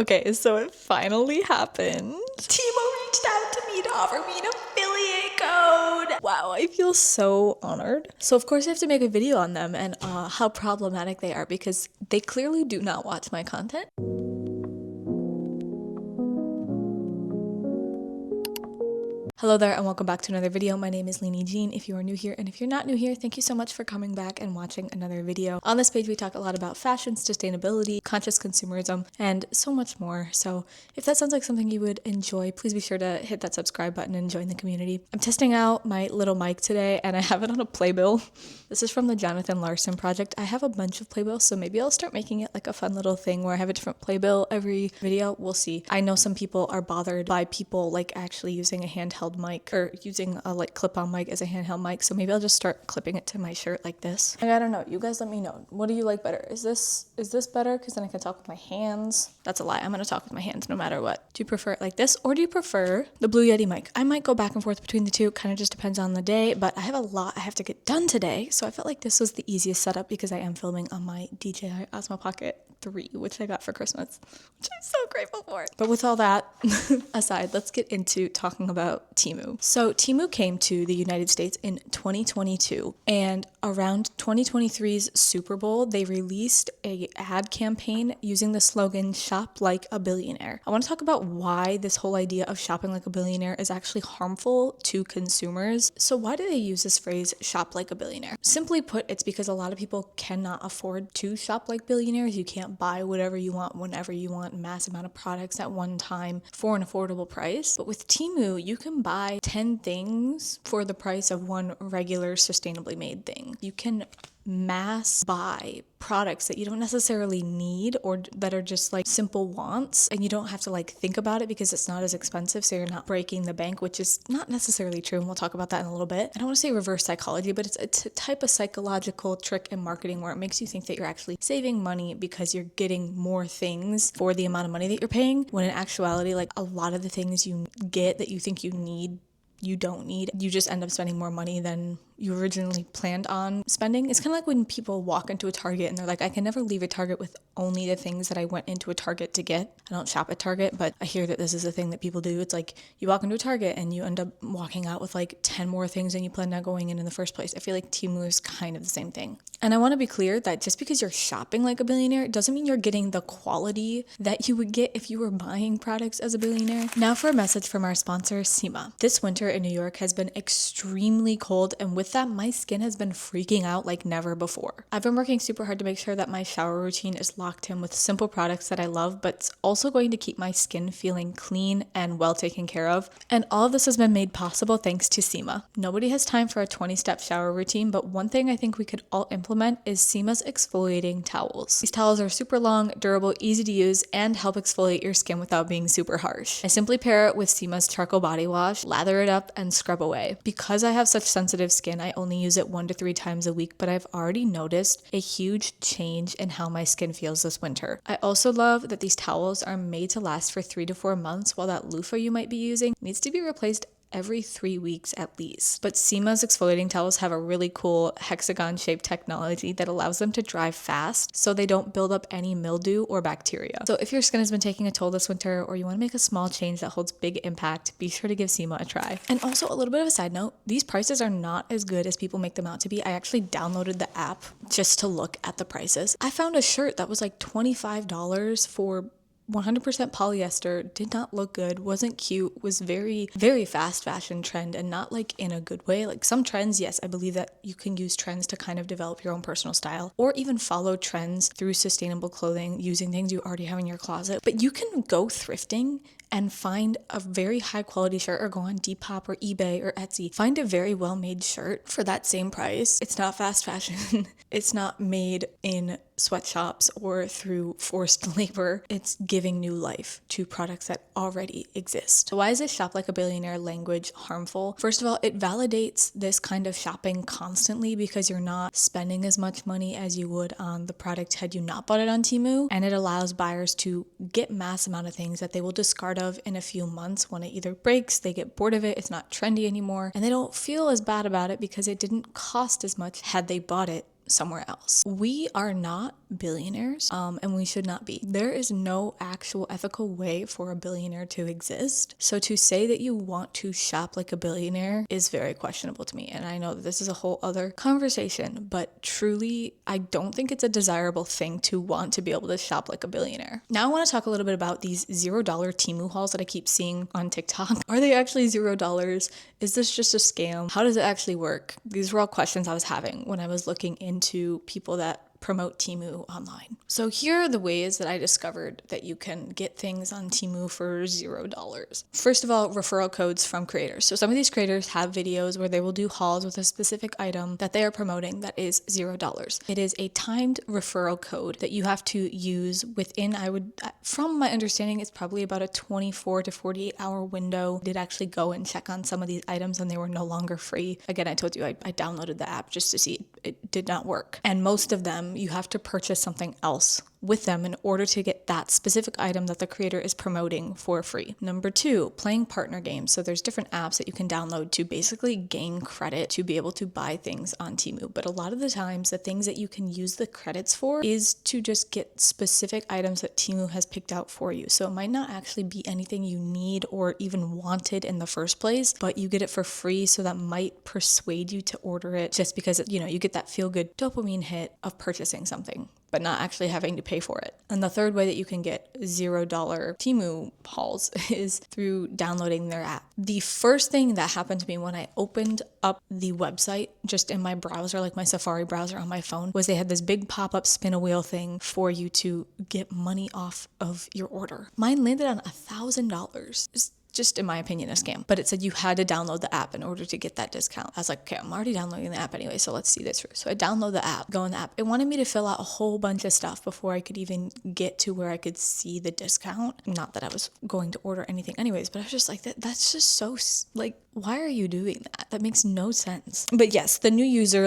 Okay, so it finally happened. Temu reached out to me to offer me an affiliate code. Wow, I feel so honored. So of course I have to make a video on them and how problematic they are because they clearly do not watch my content. Hello there and welcome back to another video. My name is Lainey Jean if you are new here, and if you're not new here, thank you so much for coming back and watching another video. On this page we talk a lot about fashion, sustainability, conscious consumerism, and so much more. So if that sounds like something you would enjoy, please be sure to hit that subscribe button and join the community. I'm testing out my little mic today and I have it on a playbill. This is from the Jonathan Larson project. I have a bunch of playbills, so maybe I'll start making it like a fun little thing where I have a different playbill every video. We'll see. I know some people are bothered by people like actually using a handheld mic or using a like clip-on mic as a handheld mic, so maybe I'll just start clipping it to my shirt like this. Like, I don't know, you guys let me know. What do you like better? Is this better because then I can talk with my hands? That's a lie. I'm gonna talk with my hands no matter what. Do you prefer it like this, or do you prefer the Blue Yeti mic? I might go back and forth between the two. It kind of just depends on the day, but I have a lot I have to get done today, so I felt like this was the easiest setup because I am filming on my DJI Osmo Pocket 3, which I got for Christmas, which I'm so grateful for. But with all that aside, let's get into talking about Temu. So Temu came to the United States in 2022, and around 2023's Super Bowl, they released a ad campaign using the slogan "Shop like a billionaire." I want to talk about why this whole idea of shopping like a billionaire is actually harmful to consumers. So why do they use this phrase, shop like a billionaire? Simply put, it's because a lot of people cannot afford to shop like billionaires. You can't buy whatever you want, whenever you want, mass amount of products at one time for an affordable price. But with Temu, you can buy 10 things for the price of one regular sustainably made thing. You can mass buy products that you don't necessarily need or that are just like simple wants, and you don't have to like think about it because it's not as expensive, so you're not breaking the bank, which is not necessarily true, and we'll talk about that in a little bit. I don't want to say reverse psychology, but it's a type of psychological trick in marketing where it makes you think that you're actually saving money because you're getting more things for the amount of money that you're paying, when in actuality, like, a lot of the things you get that you think you need, you don't need. You just end up spending more money than you originally planned on spending. It's kind of like when people walk into a Target and they're like, I can never leave a Target with only the things that I went into a Target to get. I don't shop at Target, but I hear that this is a thing that people do. It's like you walk into a Target and you end up walking out with like 10 more things than you planned on going in the first place. I feel like Temu is kind of the same thing. And I want to be clear that just because you're shopping like a billionaire doesn't mean you're getting the quality that you would get if you were buying products as a billionaire. Now for a message from our sponsor, Sima. This winter in New York has been extremely cold, and with that, my skin has been freaking out like never before. I've been working super hard to make sure that my shower routine is locked in with simple products that I love, but it's also going to keep my skin feeling clean and well taken care of. And all of this has been made possible thanks to Sima. Nobody has time for a 20-step shower routine, but one thing I think we could all implement is Sima's exfoliating towels. These towels are super long, durable, easy to use, and help exfoliate your skin without being super harsh. I simply pair it with Sima's charcoal body wash, lather it up, and scrub away. Because I have such sensitive skin, I only use it 1 to 3 times a week, but I've already noticed a huge change in how my skin feels this winter. I also love that these towels are made to last for 3 to 4 months, while that loofah you might be using needs to be replaced every 3 weeks at least. But Sima's exfoliating towels have a really cool hexagon-shaped technology that allows them to dry fast so they don't build up any mildew or bacteria. So if your skin has been taking a toll this winter, or you want to make a small change that holds big impact, be sure to give Sima a try. And also, a little bit of a side note, these prices are not as good as people make them out to be. I actually downloaded the app just to look at the prices. I found a shirt that was like $25 for 100% polyester, did not look good, wasn't cute, was very, very fast fashion trend, and not like in a good way. Like some trends, yes, I believe that you can use trends to kind of develop your own personal style, or even follow trends through sustainable clothing using things you already have in your closet. But you can go thrifting and find a very high quality shirt, or go on Depop or eBay or Etsy, find a very well made shirt for that same price. It's not fast fashion. It's not made in sweatshops or through forced labor. It's giving new life to products that already exist. So why is this shop like a billionaire language harmful? First of all, it validates this kind of shopping constantly because you're not spending as much money as you would on the product had you not bought it on Temu, and it allows buyers to get mass amount of things that they will discard of in a few months when it either breaks, they get bored of it, it's not trendy anymore, and they don't feel as bad about it because it didn't cost as much had they bought it somewhere else. We are not billionaires, and we should not be. There is no actual ethical way for a billionaire to exist. So to say that you want to shop like a billionaire is very questionable to me. And I know that this is a whole other conversation, but truly, I don't think it's a desirable thing to want to be able to shop like a billionaire. Now I want to talk a little bit about these $0 Temu hauls that I keep seeing on TikTok. Are they actually $0? Is this just a scam? How does it actually work? These were all questions I was having when I was looking into people that promote Temu online. So here are the ways that I discovered that you can get things on Temu for $0. First of all, referral codes from creators. So some of these creators have videos where they will do hauls with a specific item that they are promoting that is $0. It is a timed referral code that you have to use within, from my understanding, it's probably about a 24 to 48 hour window. I did actually go and check on some of these items and they were no longer free. Again, I told you I downloaded the app just to see it did not work. And most of them, you have to purchase something else with them in order to get that specific item that the creator is promoting for free. Number 2, playing partner games. So there's different apps that you can download to basically gain credit to be able to buy things on Temu. But a lot of the times, the things that you can use the credits for is to just get specific items that Temu has picked out for you. So it might not actually be anything you need or even wanted in the first place, but you get it for free. So that might persuade you to order it just because, you get that feel-good dopamine hit of purchasing something, but not actually having to pay for it. And the third way that you can get $0 Temu hauls is through downloading their app. The first thing that happened to me when I opened up the website, just in my browser, like my Safari browser on my phone, was they had this big pop-up spin a wheel thing for you to get money off of your order. Mine landed on $1,000. Just in my opinion, a scam. But it said you had to download the app in order to get that discount. I was like, okay, I'm already downloading the app anyway, so let's see this through. So I download the app, go in the app. It wanted me to fill out a whole bunch of stuff before I could even get to where I could see the discount. Not that I was going to order anything anyways, but I was just like, that's just so, why are you doing that? That makes no sense. But yes, the new user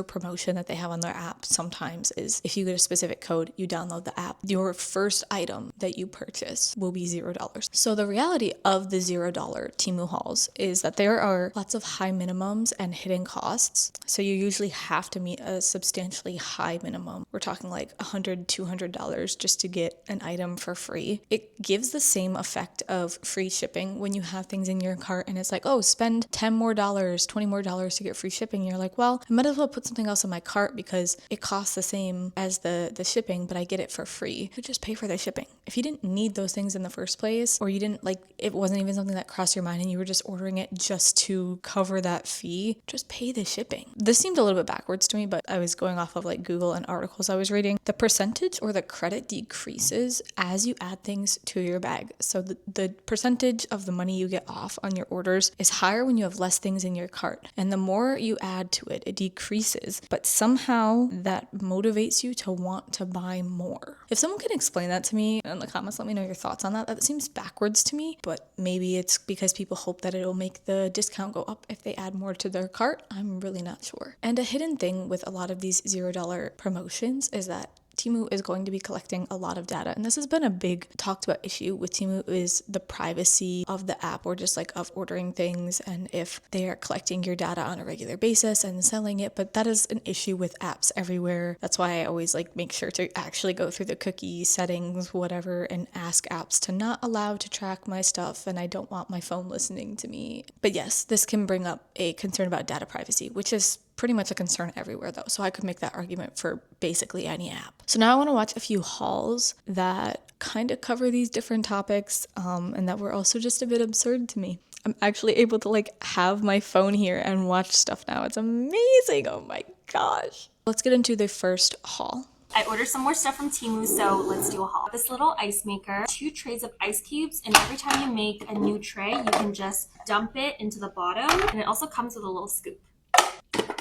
promotion that they have on their app sometimes is if you get a specific code, you download the app, your first item that you purchase will be $0. So the reality of the $0 Temu hauls is that there are lots of high minimums and hidden costs. So you usually have to meet a substantially high minimum. We're talking like $100, $200 just to get an item for free. It gives the same effect of free shipping when you have things in your cart and it's like, oh, spend $10 more, $20 more to get free shipping. You're like, well, I might as well put something else in my cart because it costs the same as the shipping, but I get it for free. You could just pay for the shipping. If you didn't need those things in the first place, or you didn't it wasn't even something that crossed your mind and you were just ordering it just to cover that fee, just pay the shipping. This seemed a little bit backwards to me, but I was going off of Google and articles I was reading. The percentage or the credit decreases as you add things to your bag. So the percentage of the money you get off on your orders is higher when you have less things in your cart. And the more you add to it, it decreases. But somehow that motivates you to want to buy more. If someone can explain that to me in the comments, let me know your thoughts on that. That seems backwards to me, but maybe it's because people hope that it'll make the discount go up if they add more to their cart. I'm really not sure. And a hidden thing with a lot of these $0 promotions is that Temu is going to be collecting a lot of data. And this has been a big talked about issue with Temu is the privacy of the app or just of ordering things and if they are collecting your data on a regular basis and selling it. But that is an issue with apps everywhere. That's why I always make sure to actually go through the cookie settings, whatever, and ask apps to not allow to track my stuff. And I don't want my phone listening to me. But yes, this can bring up a concern about data privacy, which is pretty much a concern everywhere though. So I could make that argument for basically any app. So now I want to watch a few hauls that kind of cover these different topics and that were also just a bit absurd to me. I'm actually able to have my phone here and watch stuff now. It's amazing. Oh my gosh. Let's get into the first haul. I ordered some more stuff from Temu, so let's do a haul. This little ice maker, 2 trays of ice cubes, and every time you make a new tray, you can just dump it into the bottom, and it also comes with a little scoop.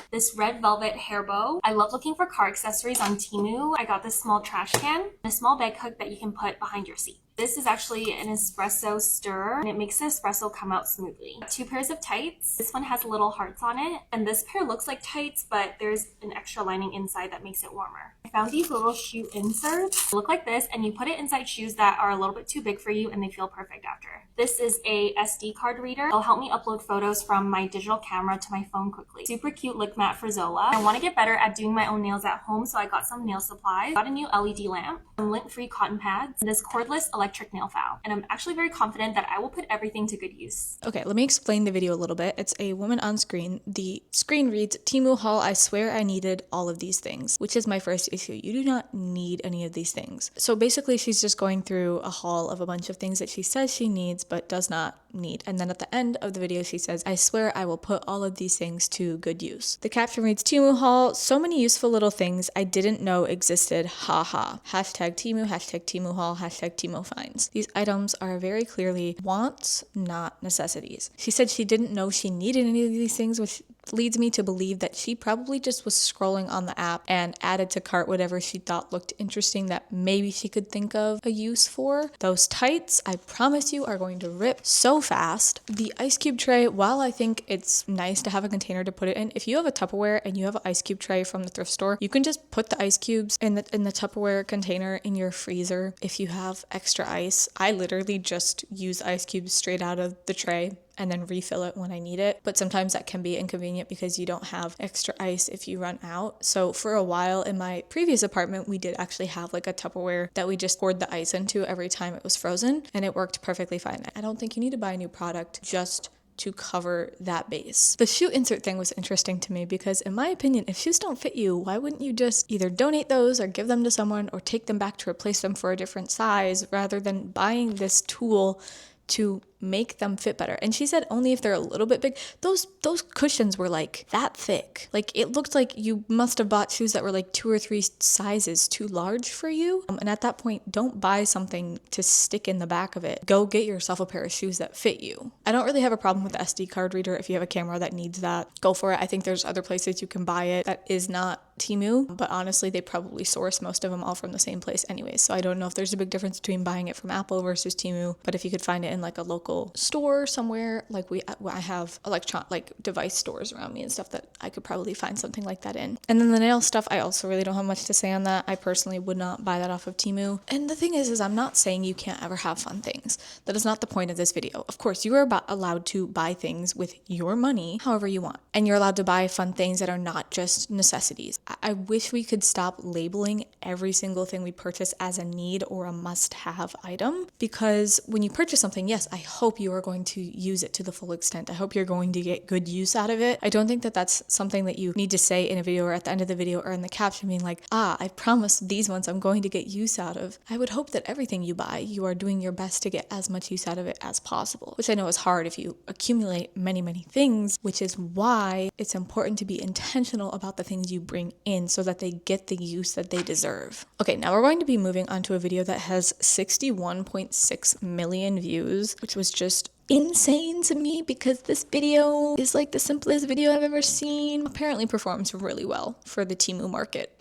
This red velvet hair bow. I love looking for car accessories on Temu. I got this small trash can and a small bag hook that you can put behind your seat. This is actually an espresso stir, and it makes the espresso come out smoothly. 2 pairs of tights. This one has little hearts on it, and this pair looks like tights, but there's an extra lining inside that makes it warmer. I found these little shoe inserts. They look like this, and you put it inside shoes that are a little bit too big for you, and they feel perfect after. This is a SD card reader. It'll help me upload photos from my digital camera to my phone quickly. Super cute lip mat for Zola. I want to get better at doing my own nails at home, so I got some nail supplies. Got a new LED lamp, some lint-free cotton pads, and this cordless electric nail file. And I'm actually very confident that I will put everything to good use. Okay, let me explain the video a little bit. It's a woman on screen. The screen reads, Temu Haul, I swear I needed all of these things, which is my first issue. You do not need any of these things. So basically she's just going through a haul of a bunch of things that she says she needs but does not need. And then at the end of the video she says, I swear I will put all of these things to good use. The caption reads, Temu Haul, so many useful little things I didn't know existed, haha. Hashtag Temu, hashtag Temu Haul, hashtag Temu Finds. These items are very clearly wants, not necessities. She said she didn't know she needed any of these things, which leads me to believe that she probably just was scrolling on the app and added to cart whatever she thought looked interesting that maybe she could think of a use for. Those tights, I promise you, are going to rip so fast. The ice cube tray, while I think it's nice to have a container to put it in, if you have a Tupperware and you have an ice cube tray from the thrift store, you can just put the ice cubes in the Tupperware container in your freezer if you have extra ice. I literally just use ice cubes straight out of the tray and then refill it when I need it. But sometimes that can be inconvenient because you don't have extra ice if you run out. So for a while in my previous apartment, we did actually have like a Tupperware that we just poured the ice into every time it was frozen, and it worked perfectly fine. I don't think you need to buy a new product just to cover that base. The shoe insert thing was interesting to me because in my opinion, if shoes don't fit you, why wouldn't you just either donate those or give them to someone or take them back to replace them for a different size rather than buying this tool to make them fit better? And she said only if they're a little bit big. Those cushions were like that thick. Like it looked like you must have bought shoes that were like 2 or 3 sizes too large for you. And at that point, don't buy something to stick in the back of it. Go get yourself a pair of shoes that fit you. I don't really have a problem with the SD card reader. If you have a camera that needs that, go for it. I think there's other places you can buy it that is not Temu, but honestly, they probably source most of them all from the same place anyways. So I don't know if there's a big difference between buying it from Apple versus Temu, but if you could find it in like a local store somewhere, like I have device stores around me and stuff that I could probably find something like that in. And then the nail stuff, I also really don't have much to say on that. I personally would not buy that off of Temu. And the thing is I'm not saying you can't ever have fun things. That is not the point of this video. Of course, you are allowed to buy things with your money however you want. And you're allowed to buy fun things that are not just necessities. I wish we could stop labeling every single thing we purchase as a need or a must-have item, because when you purchase something, yes, I hope you are going to use it to the full extent. I hope you're going to get good use out of it. I don't think that that's something that you need to say in a video or at the end of the video or in the caption being like, I promise these ones I'm going to get use out of. I would hope that everything you buy, you are doing your best to get as much use out of it as possible, which I know is hard if you accumulate many, many things, which is why it's important to be intentional about the things you bring in so that they get the use that they deserve. Okay, now we're going to be moving on to a video that has 61.6 million views, which was just insane to me because this video is like the simplest video I've ever seen. Apparently performs really well for the Temu market.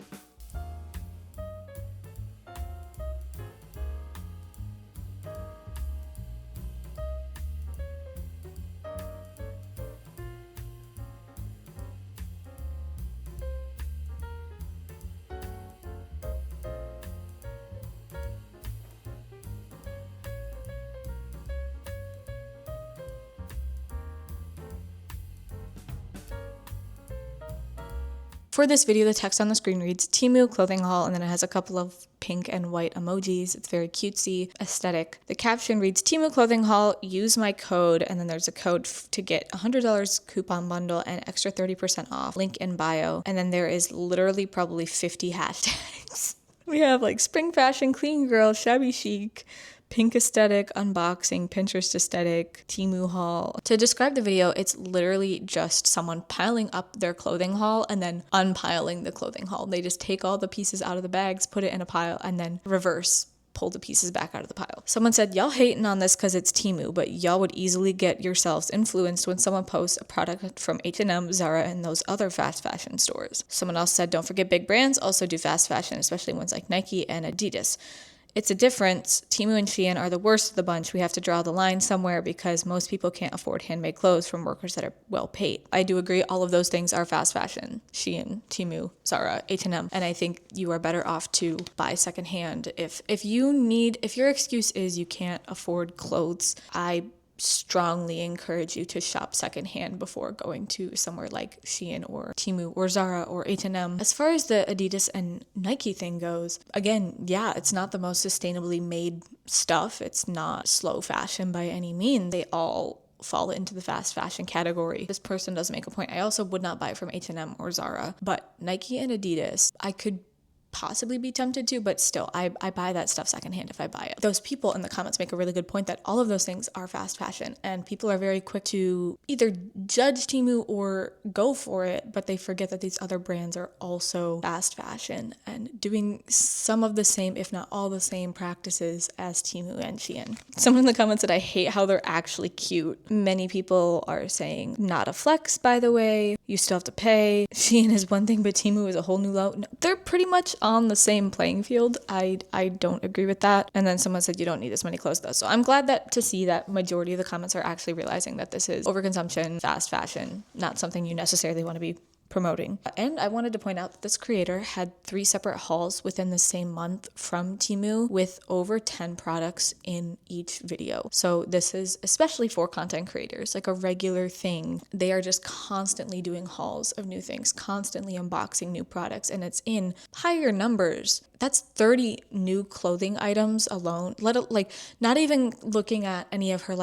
For this video, the text on the screen reads Temu clothing haul, and then it has a couple of pink and white emojis. It's very cutesy aesthetic. The caption reads Temu clothing haul, use my code, and then there's a code to get $100 coupon bundle and extra 30% off. Link in bio. And then there is literally probably 50 hashtags. We have like spring fashion, clean girl, shabby chic, pink aesthetic, unboxing, Pinterest aesthetic, Temu haul. To describe the video, it's literally just someone piling up their clothing haul and then unpiling the clothing haul. They just take all the pieces out of the bags, put it in a pile, and then reverse pull the pieces back out of the pile. Someone said, y'all hating on this because it's Temu, but y'all would easily get yourselves influenced when someone posts a product from H&M, Zara, and those other fast fashion stores. Someone else said, don't forget big brands also do fast fashion, especially ones like Nike and Adidas. It's a difference. Temu and Shein are the worst of the bunch. We have to draw the line somewhere because most people can't afford handmade clothes from workers that are well paid. I do agree all of those things are fast fashion. Shein, Temu, Zara, H&M. And I think you are better off to buy secondhand. If your excuse is you can't afford clothes, I strongly encourage you to shop secondhand before going to somewhere like Shein or Temu or Zara or H&M. As far as the Adidas and Nike thing goes, again, yeah, it's not the most sustainably made stuff. It's not slow fashion by any means. They all fall into the fast fashion category. This person does make a point. I also would not buy from H&M or Zara, but Nike and Adidas, I could possibly be tempted to, but still, I buy that stuff secondhand if I buy it. Those people in the comments make a really good point that all of those things are fast fashion, and people are very quick to either judge Temu or go for it, but they forget that these other brands are also fast fashion and doing some of the same, if not all the same practices as Temu and Shein. Someone in the comments said, I hate how they're actually cute. Many people are saying, not a flex, by the way. You still have to pay. Shein is one thing, but Temu is a whole new level. No, they're pretty much on the same playing field. I don't agree with that. And then someone said you don't need as many clothes though. So I'm glad to see that majority of the comments are actually realizing that this is overconsumption, fast fashion, not something you necessarily want to be promoting. And I wanted to point out that this creator had 3 separate hauls within the same month from Temu with over 10 products in each video. So this is especially for content creators, like a regular thing. They are just constantly doing hauls of new things, constantly unboxing new products, and it's in higher numbers. That's 30 new clothing items alone. Not even looking at any of her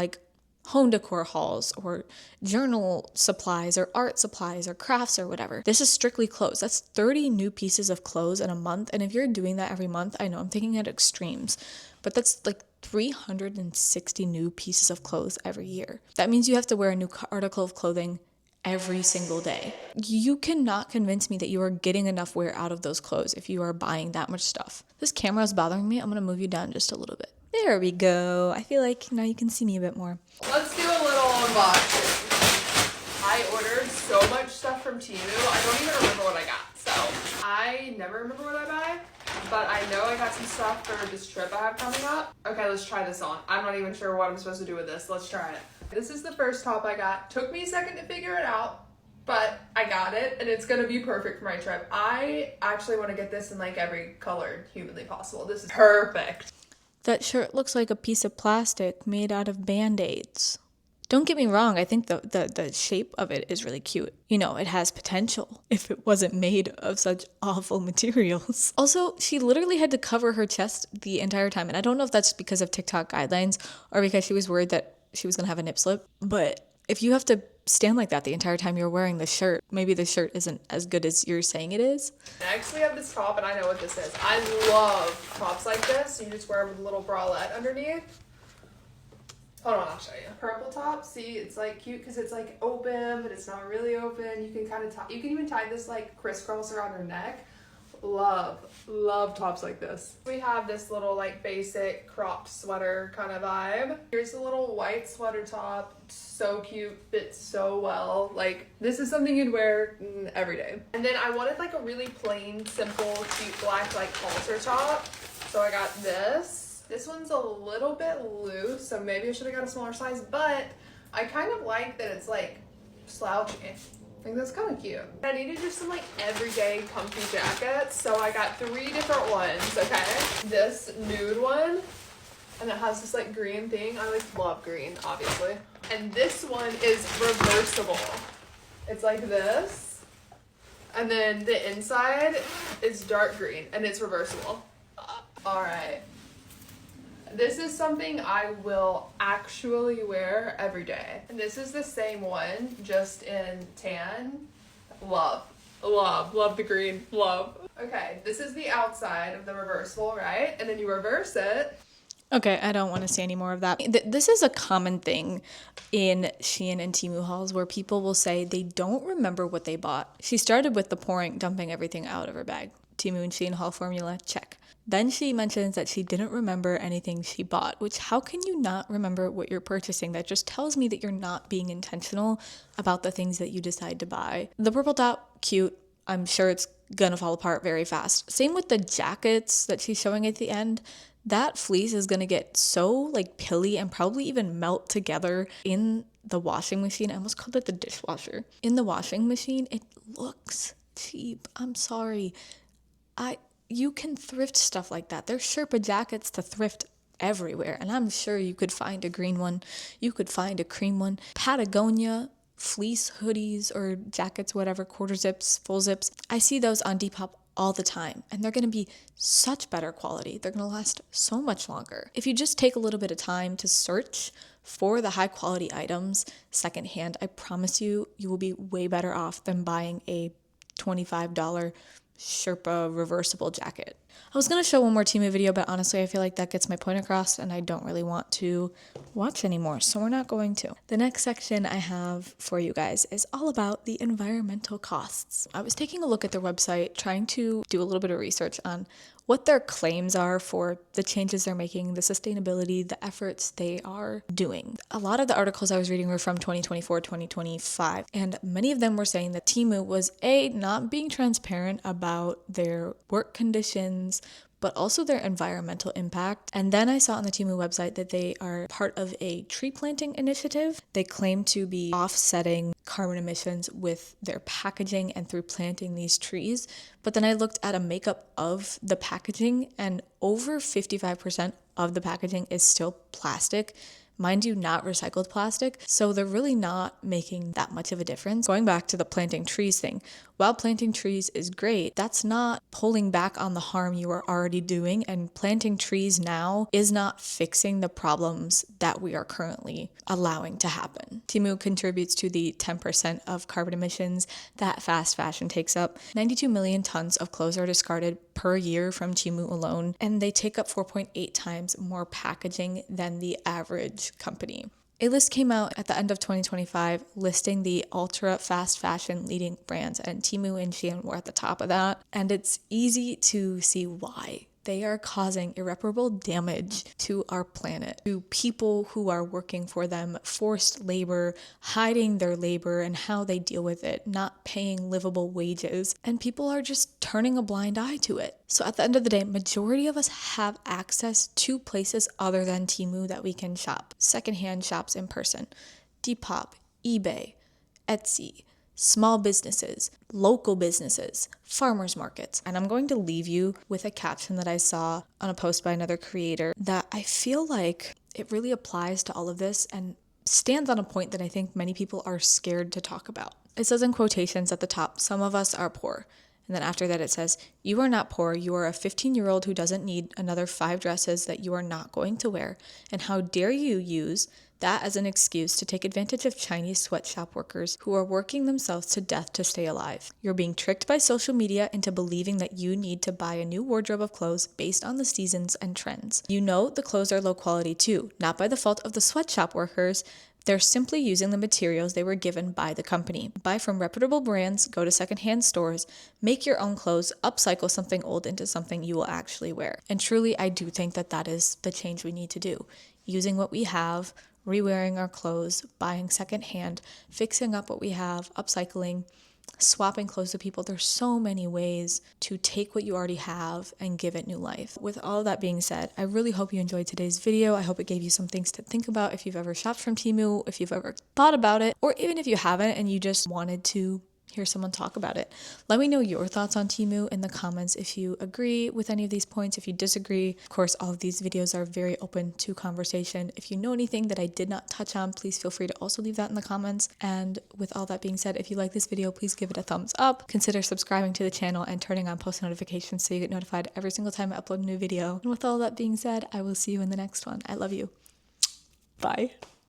home decor hauls or journal supplies or art supplies or crafts or whatever. This is strictly clothes. That's 30 new pieces of clothes in a month. And if you're doing that every month, I know I'm thinking at extremes, but that's like 360 new pieces of clothes every year. That means you have to wear a new article of clothing every single day. You cannot convince me that you are getting enough wear out of those clothes if you are buying that much stuff. This camera is bothering me. I'm gonna move you down just a little bit. There we go. I feel like now you can see me a bit more. Let's do a little unboxing. I ordered so much stuff from Temu. I don't even remember what I got. So I never remember what I buy, but I know I got some stuff for this trip I have coming up. Okay, let's try this on. I'm not even sure what I'm supposed to do with this. Let's try it. This is the first top I got. Took me a second to figure it out, but I got it and it's gonna be perfect for my trip. I actually want to get this in like every color humanly possible. This is perfect. That shirt looks like a piece of plastic made out of Band-Aids. Don't get me wrong, I think the shape of it is really cute. You know, it has potential if it wasn't made of such awful materials. Also, she literally had to cover her chest the entire time. And I don't know if that's because of TikTok guidelines or because she was worried that she was gonna have a nip slip. But if you have to stand like that the entire time you're wearing the shirt, maybe the shirt isn't as good as you're saying it is. Next we have this top, and I know what this is. I love tops like this. You just wear with a little bralette underneath. Hold on, I'll show you. Purple top, see, it's like cute because it's like open, but it's not really open. You can kind of tie, you can even tie this like crisscross around your neck. Love tops like this. We have this little like basic cropped sweater kind of vibe. Here's the little white sweater top. So cute, fits so well. Like this is something you'd wear every day. And then I wanted like a really plain, simple, cute black like halter top. So I got this. This one's a little bit loose, so maybe I should have got a smaller size, but I kind of like that it's like slouchy. I think that's kind of cute. I needed just some like everyday comfy jackets, so I got 3 different ones, okay? This nude one, and it has this like green thing. I like love green, obviously. And this one is reversible. It's like this, and then the inside is dark green, and it's reversible. All right. This is something I will actually wear every day. And this is the same one, just in tan. Love the green, love. Okay, this is the outside of the reversible, right? And then you reverse it. Okay, I don't want to see any more of that. This is a common thing in Shein and Temu hauls where people will say they don't remember what they bought. She started with the dumping everything out of her bag. Temu and Shein haul formula, check. Then she mentions that she didn't remember anything she bought, which how can you not remember what you're purchasing? That just tells me that you're not being intentional about the things that you decide to buy. The purple top, cute. I'm sure it's gonna fall apart very fast. Same with the jackets that she's showing at the end. that fleece is gonna get so like pilly and probably even melt together in the washing machine. I almost called it the dishwasher. In the washing machine, it looks cheap. I'm sorry. You can thrift stuff like that. There's Sherpa jackets to thrift everywhere, and I'm sure you could find a green one. You could find a cream one. Patagonia fleece hoodies or jackets, whatever, quarter zips, full zips. I see those on Depop all the time, and they're going to be such better quality. They're going to last so much longer. If you just take a little bit of time to search for the high quality items secondhand, I promise you, you will be way better off than buying a $25 Sherpa reversible jacket. I was going to show one more Temu video, but honestly, I feel like that gets my point across and I don't really want to watch anymore, so we're not going to. The next section I have for you guys is all about the environmental costs. I was taking a look at their website, trying to do a little bit of research on what their claims are for the changes they're making, the sustainability, the efforts they are doing. A lot of the articles I was reading were from 2024, 2025, and many of them were saying that Temu was not being transparent about their work conditions, but also their environmental impact. And then I saw on the Temu website that they are part of a tree planting initiative. They claim to be offsetting carbon emissions with their packaging and through planting these trees. But then I looked at a makeup of the packaging, and over 55% of the packaging is still plastic. Mind you, not recycled plastic. So they're really not making that much of a difference. Going back to the planting trees thing, while planting trees is great, that's not pulling back on the harm you are already doing. And planting trees now is not fixing the problems that we are currently allowing to happen. Temu contributes to the 10% of carbon emissions that fast fashion takes up. 92 million tons of clothes are discarded per year from Temu alone, and they take up 4.8 times more packaging than the average company. A list came out at the end of 2025 listing the ultra fast fashion leading brands, and Temu and Shein were at the top of that. And it's easy to see why. They are causing irreparable damage to our planet, to people who are working for them, forced labor, hiding their labor and how they deal with it, not paying livable wages, and people are just turning a blind eye to it. So at the end of the day, majority of us have access to places other than Temu that we can shop. Secondhand shops in person, Depop, eBay, Etsy, small businesses, local businesses, farmers markets. And I'm going to leave you with a caption that I saw on a post by another creator that I feel like it really applies to all of this and stands on a point that I think many people are scared to talk about. It says in quotations at the top, "Some of us are poor." And then after that it says, "You are not poor. You are a 15-year-old who doesn't need another 5 dresses that you are not going to wear. And how dare you use that as an excuse to take advantage of Chinese sweatshop workers who are working themselves to death to stay alive. You're being tricked by social media into believing that you need to buy a new wardrobe of clothes based on the seasons and trends. You know the clothes are low quality too, not by the fault of the sweatshop workers. They're simply using the materials they were given by the company. Buy from reputable brands, go to secondhand stores, make your own clothes, upcycle something old into something you will actually wear." And truly, I do think that that is the change we need to do. Using what we have, rewearing our clothes, buying secondhand, fixing up what we have, upcycling, swapping clothes to people. There's so many ways to take what you already have and give it new life. With all of that being said, I really hope you enjoyed today's video. I hope it gave you some things to think about if you've ever shopped from Temu, if you've ever thought about it, or even if you haven't and you just wanted to hear someone talk about it. Let me know your thoughts on Temu in the comments if you agree with any of these points, if you disagree. Of course, all of these videos are very open to conversation. If you know anything that I did not touch on, please feel free to also leave that in the comments. And with all that being said, if you like this video, please give it a thumbs up. Consider subscribing to the channel and turning on post notifications so you get notified every single time I upload a new video. And with all that being said, I will see you in the next one. I love you. Bye.